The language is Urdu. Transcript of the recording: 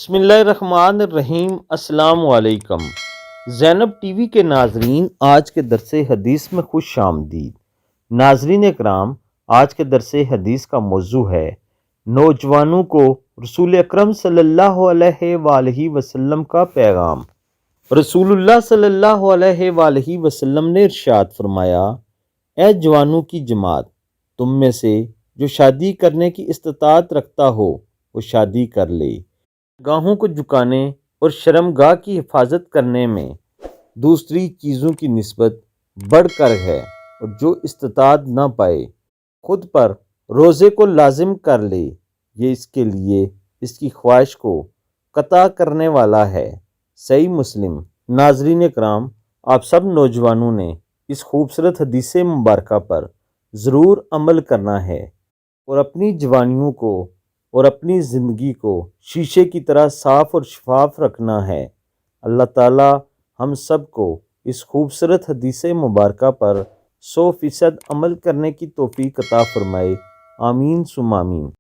بسم اللہ الرحمن الرحیم۔ السلام علیکم۔ زینب ٹی وی کے ناظرین، آج کے درس حدیث میں خوش آمدید۔ ناظرین اکرام، آج کے درس حدیث کا موضوع ہے نوجوانوں کو رسول اکرم صلی اللہ علیہ وآلہ وسلم کا پیغام۔ رسول اللہ صلی اللہ علیہ وآلہ وسلم نے ارشاد فرمایا، اے جوانوں کی جماعت، تم میں سے جو شادی کرنے کی استطاعت رکھتا ہو وہ شادی کر لے۔ گاہوں کو جھکانے اور شرمگاہ کی حفاظت کرنے میں دوسری چیزوں کی نسبت بڑھ کر ہے، اور جو استطاعت نہ پائے خود پر روزے کو لازم کر لے، یہ اس کے لیے اس کی خواہش کو قطع کرنے والا ہے۔ صحیح مسلم۔ ناظرین اکرام، آپ سب نوجوانوں نے اس خوبصورت حدیث مبارکہ پر ضرور عمل کرنا ہے اور اپنی جوانیوں کو اور اپنی زندگی کو شیشے کی طرح صاف اور شفاف رکھنا ہے۔ اللہ تعالی ہم سب کو اس خوبصورت حدیث مبارکہ پر 100% عمل کرنے کی توفیق عطا فرمائے۔ آمین ثم آمین۔